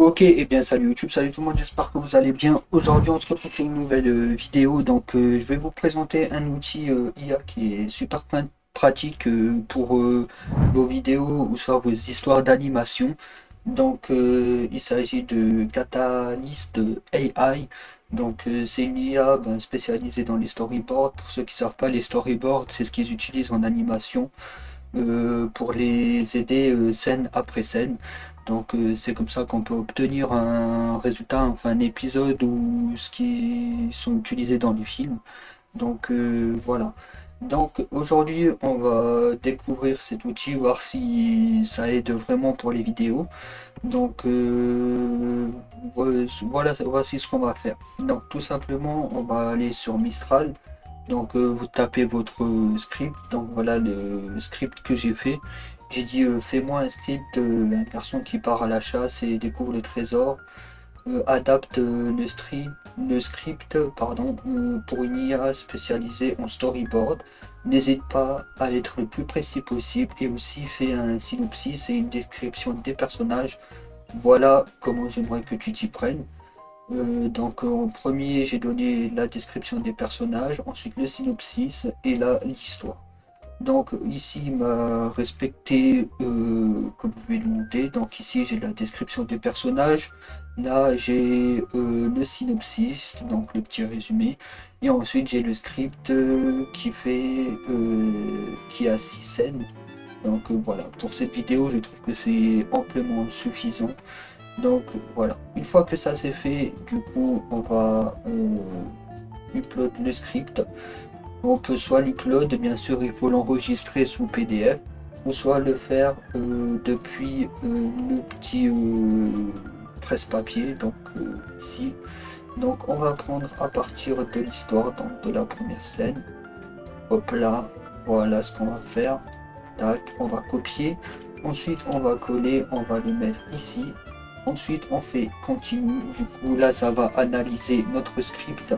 Ok, et bien salut YouTube, salut tout le monde, j'espère que vous allez bien. Aujourd'hui on se retrouve pour une nouvelle vidéo. Je vais vous présenter un outil IA qui est super pratique pour vos vidéos ou soit vos histoires d'animation. Il s'agit de Catalyst AI. C'est une IA spécialisée dans les storyboards. Pour ceux qui ne savent pas, les storyboards c'est ce qu'ils utilisent en animation pour les aider scène après scène. C'est comme ça qu'on peut obtenir un résultat, enfin un épisode ou ce qui sont utilisés dans les films. Voilà. Aujourd'hui, on va découvrir cet outil, voir si ça aide vraiment pour les vidéos. Voilà, voici ce qu'on va faire. Donc tout simplement, on va aller sur Mistral. Vous tapez votre script. Donc voilà le script que j'ai fait. J'ai dit fais-moi un script, un garçon qui part à la chasse et découvre le trésor. Adapte le script pour une IA spécialisée en storyboard. N'hésite pas à être le plus précis possible et aussi fais un synopsis et une description des personnages. Voilà comment j'aimerais que tu t'y prennes. En premier, j'ai donné la description des personnages, ensuite le synopsis et l'histoire. Donc ici, il m'a respecté comme je lui ai demandé. Donc ici, j'ai la description des personnages. Là, j'ai le synopsis, donc le petit résumé. Et ensuite, j'ai le script qui a 6 scènes. Voilà, pour cette vidéo, je trouve que c'est amplement suffisant. Donc voilà, une fois que ça c'est fait, du coup on va upload le script. On peut soit l'upload, bien sûr il faut l'enregistrer sous PDF, ou soit le faire depuis le petit presse-papier, ici. Donc on va prendre à partir de l'histoire, donc de la première scène. Hop là, voilà ce qu'on va faire. Tac, on va copier. Ensuite on va coller, on va le mettre ici. Ensuite, on fait continue. Du coup, là, ça va analyser notre script.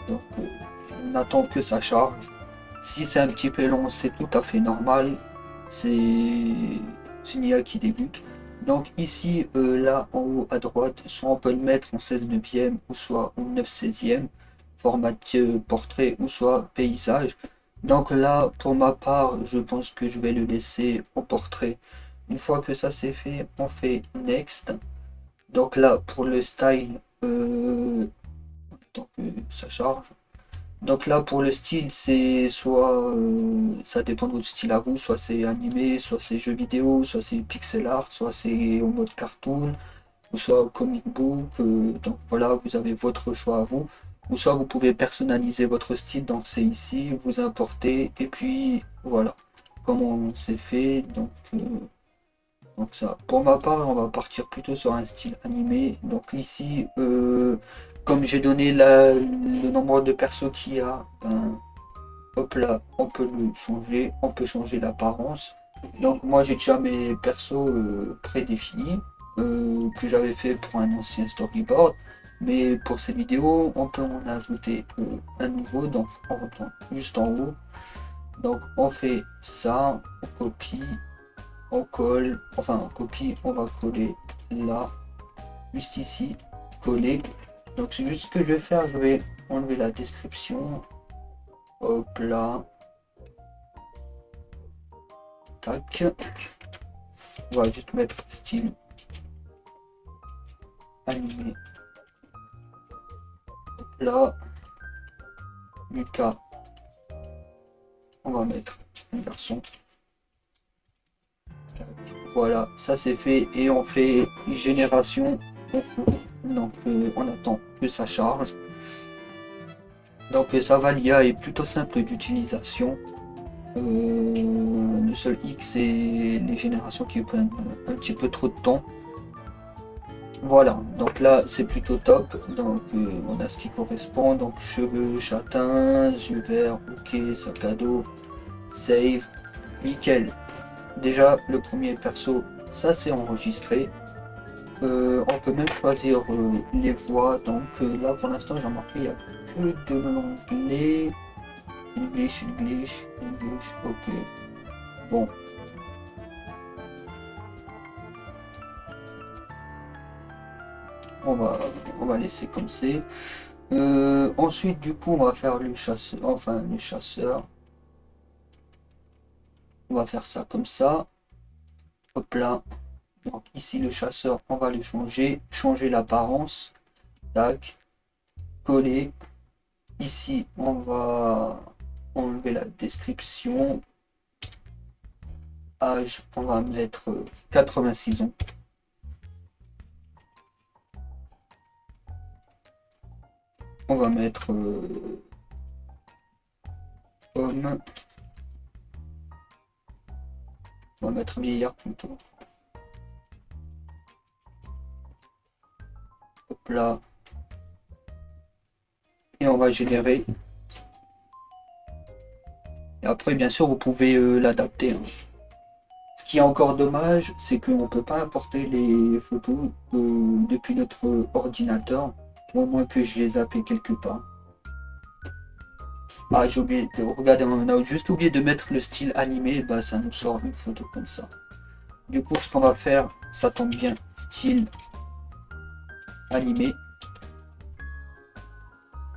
On attend que ça charge. Si c'est un petit peu long, c'est tout à fait normal. C'est une IA qui débute. Donc ici, là, en haut à droite, soit on peut le mettre en 16 neuvième ou soit en 9 16e, format portrait ou soit paysage. Donc là, pour ma part, je pense que je vais le laisser en portrait. Une fois que ça c'est fait, on fait Next. Donc là, pour le style, tant que ça charge. Donc là, pour le style, c'est soit, ça dépend de votre style à vous, soit c'est animé, soit c'est jeu vidéo, soit c'est pixel art, soit c'est en mode cartoon, ou soit comic book. Donc voilà, vous avez votre choix à vous. Ou soit vous pouvez personnaliser votre style, donc c'est ici, vous importez, et puis voilà comment c'est fait. Donc ça, pour ma part, on va partir plutôt sur un style animé. Donc ici, comme j'ai donné le nombre de persos qu'il y a, hop là, on peut le changer, on peut changer l'apparence. Donc moi j'ai déjà mes persos prédéfinis que j'avais fait pour un ancien storyboard. Mais pour cette vidéo, on peut en ajouter un nouveau. Donc on retourne juste en haut. Donc on fait ça, on copie, on colle, enfin on copie, on va coller là, juste ici, coller. Donc c'est juste ce que je vais faire, je vais enlever la description, hop là, tac, on va juste mettre style animé, hop là, Lucas, on va mettre un garçon. Voilà, ça c'est fait et on fait génération. On attend que ça charge. Ça va, l'IA est plutôt simple d'utilisation. Le seul X c'est les générations qui prennent un petit peu trop de temps. Voilà, donc là c'est plutôt top. On a ce qui correspond. Donc cheveux châtains, yeux verts, ok, sac à dos, save, nickel. Déjà le premier perso, ça c'est enregistré. On peut même choisir les voix. Là pour l'instant j'ai remarqué il n'y a que de l'anglais. English, English, English, ok. Bon, on va, on va laisser comme c'est. Ensuite, du coup, on va faire le chasseur, enfin le chasseur. On va faire ça comme ça. Hop là. Donc ici, le chasseur, on va le changer l'apparence. Tac, coller. Ici, on va enlever la description. Âge, on va mettre 86 ans. On va mettre homme. On va mettre vieillard plutôt. Hop là. Et on va générer. Et après, bien sûr, vous pouvez l'adapter, hein. Ce qui est encore dommage, c'est qu'on ne peut pas importer les photos depuis notre ordinateur, au moins que je les appelle quelque part. Ah, j'ai oublié de regarder, on a juste oublié de mettre le style animé, bah ça nous sort une photo comme ça. Du coup, ce qu'on va faire, ça tombe bien, style animé.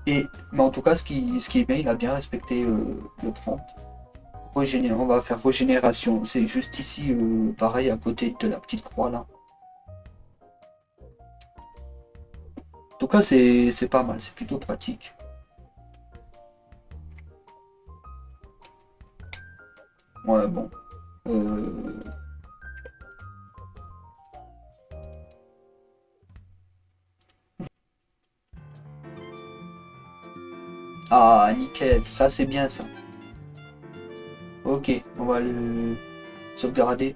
Mais en tout cas, ce qui est bien, il a bien respecté le prompt. On va faire régénération, c'est juste ici, pareil, à côté de la petite croix là. En tout cas, c'est pas mal, c'est plutôt pratique. Ouais, bon. Euh, Ah, nickel, ça c'est bien ça. Ok, on va le sauvegarder.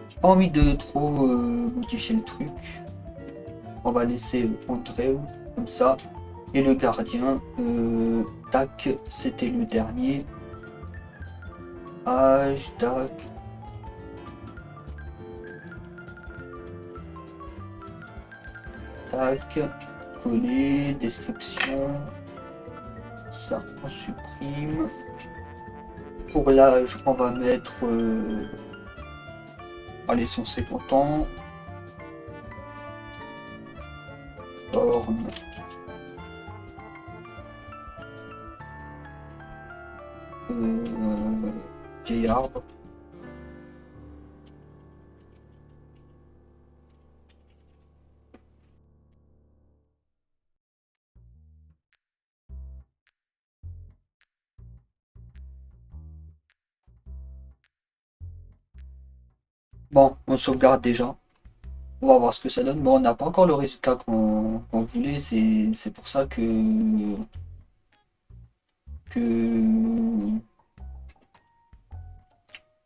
J'ai pas envie de trop modifier le truc. On va laisser Andrew comme ça. Et le gardien, tac, c'était le dernier. Âge, tac. Tac, coller, description. Ça, on supprime. Pour l'âge, on va mettre allez, 150 ans. Borne. Vieil arbre. Bon, on sauvegarde déjà. On va voir ce que ça donne. Bon, on n'a pas encore le résultat qu'on voulait. C'est pour ça que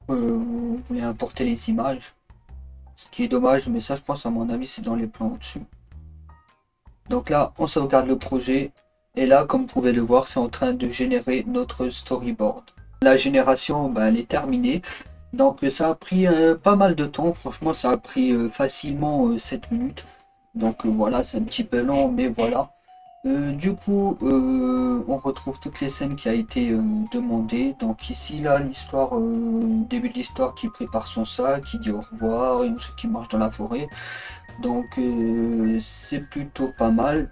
vous voulez importer les images. Ce qui est dommage, mais ça, je pense, à mon avis, c'est dans les plans au-dessus. Donc là, on sauvegarde le projet. Et là, comme vous pouvez le voir, c'est en train de générer notre storyboard. La génération, ben, elle est terminée. Donc ça a pris pas mal de temps. Franchement, ça a pris facilement 7 minutes. Donc voilà, c'est un petit peu long, mais voilà. Du coup, on retrouve toutes les scènes qui a été demandées. Donc ici, là, l'histoire, début de l'histoire qui prépare son sac, qui dit au revoir, et qui marche dans la forêt. Donc c'est plutôt pas mal.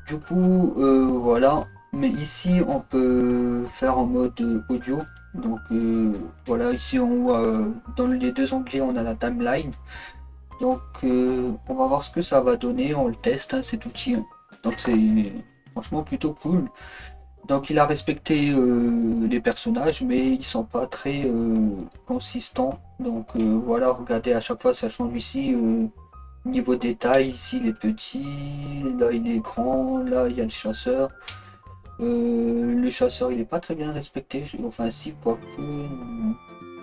Du coup, voilà. Mais ici, on peut faire en mode audio. Donc voilà, ici en haut, dans les deux onglets, on a la timeline. Donc on va voir ce que ça va donner. On le teste, hein, cet outil, hein. Donc c'est franchement plutôt cool. Donc il a respecté les personnages, mais ils sont pas très consistants. Donc voilà, regardez, à chaque fois ça change ici. Niveau détail, ici il est petit, là il est grand, là il y a le chasseur. Le chasseur il est pas très bien respecté, enfin si, quoique,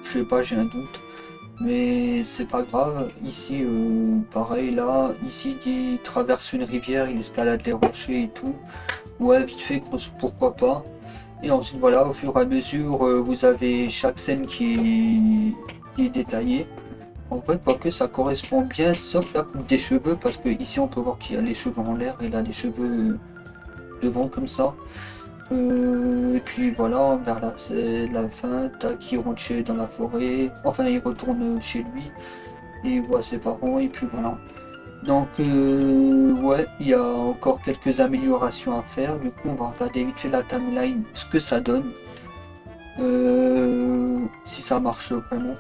je sais pas, j'ai un doute. Mais c'est pas grave, ici pareil là, ici il traverse une rivière, il escalade les rochers et tout. Ouais, vite fait, pourquoi pas. Et ensuite voilà, au fur et à mesure, vous avez chaque scène qui est détaillée. En fait, pas que ça correspond bien, sauf la coupe des cheveux, parce que ici on peut voir qu'il y a les cheveux en l'air et là les cheveux devant comme ça. Et puis voilà, vers là c'est la fin, tac, il rentre dans la forêt, enfin il retourne chez lui et il voit ses parents et puis voilà. Donc ouais, il y a encore quelques améliorations à faire. Du coup, on va regarder vite fait la timeline, ce que ça donne. Si ça marche vraiment.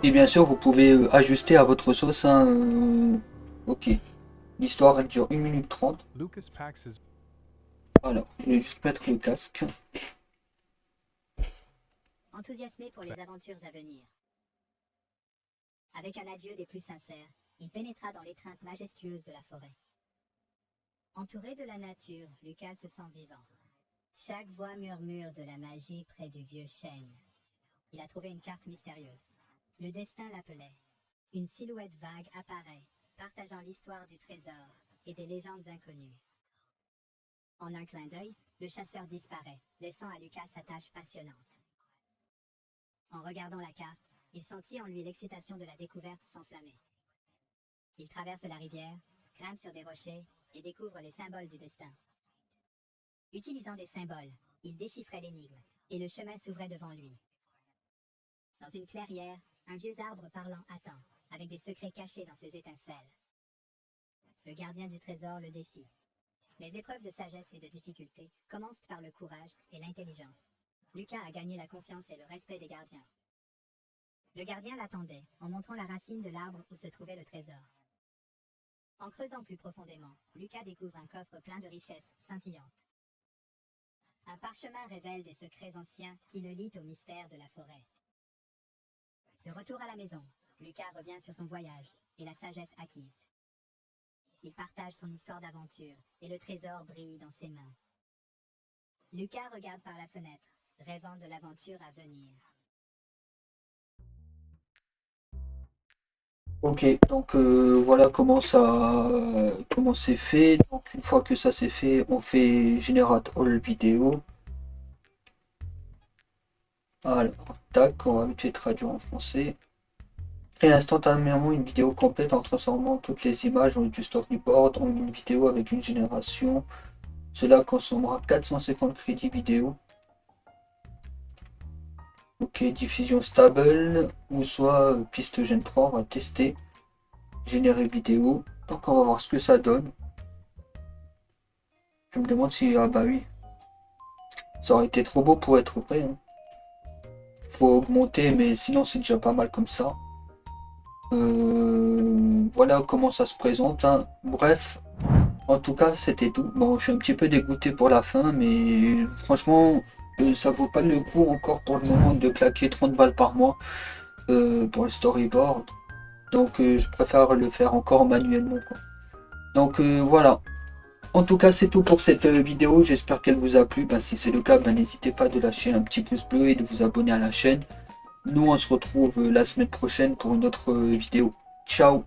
Et bien sûr, vous pouvez ajuster à votre sauce, hein, ok. L'histoire elle dure 1 minute 30. Lucas packs his Alors, je vais juste mettre le casque. Enthousiasmé pour les aventures à venir. Avec un adieu des plus sincères, il pénétra dans l'étreinte majestueuse de la forêt. Entouré de la nature, Lucas se sent vivant. Chaque voix murmure de la magie près du vieux chêne. Il a trouvé une carte mystérieuse. Le destin l'appelait. Une silhouette vague apparaît, partageant l'histoire du trésor et des légendes inconnues. En un clin d'œil, le chasseur disparaît, laissant à Lucas sa tâche passionnante. En regardant la carte, il sentit en lui l'excitation de la découverte s'enflammer. Il traverse la rivière, grimpe sur des rochers et découvre les symboles du destin. Utilisant des symboles, il déchiffrait l'énigme et le chemin s'ouvrait devant lui. Dans une clairière, un vieux arbre parlant attend, avec des secrets cachés dans ses étincelles. Le gardien du trésor le défie. Les épreuves de sagesse et de difficulté commencent par le courage et l'intelligence. Lucas a gagné la confiance et le respect des gardiens. Le gardien l'attendait, en montrant la racine de l'arbre où se trouvait le trésor. En creusant plus profondément, Lucas découvre un coffre plein de richesses scintillantes. Un parchemin révèle des secrets anciens qui le lient au mystère de la forêt. De retour à la maison, Lucas revient sur son voyage et la sagesse acquise. Il partage son histoire d'aventure et le trésor brille dans ses mains. Lucas regarde par la fenêtre, rêvant de l'aventure à venir. Ok, donc voilà comment c'est fait. Donc une fois que ça c'est fait, on fait Generate All Video. Alors, tac, on va vite fait traduire en français. Crée instantanément une vidéo complète en transformant toutes les images du storyboard en une vidéo avec une génération. Cela consommera 450 crédits vidéo. Ok, diffusion stable ou soit piste Gen 3, on va tester. Générer vidéo. Donc on va voir ce que ça donne. Je me demande si... Ah bah oui. Ça aurait été trop beau pour être vrai, hein. Faut augmenter, mais sinon c'est déjà pas mal comme ça. Voilà comment ça se présente, hein. Bref, en tout cas c'était tout. Bon, je suis un petit peu dégoûté pour la fin, mais franchement, ça vaut pas le coup encore pour le moment de claquer 30 balles par mois pour le storyboard. Donc je préfère le faire encore manuellement, quoi. Donc voilà. En tout cas, c'est tout pour cette vidéo. J'espère qu'elle vous a plu. Ben, si c'est le cas, ben, n'hésitez pas de lâcher un petit pouce bleu et de vous abonner à la chaîne. Nous, on se retrouve la semaine prochaine pour une autre vidéo. Ciao!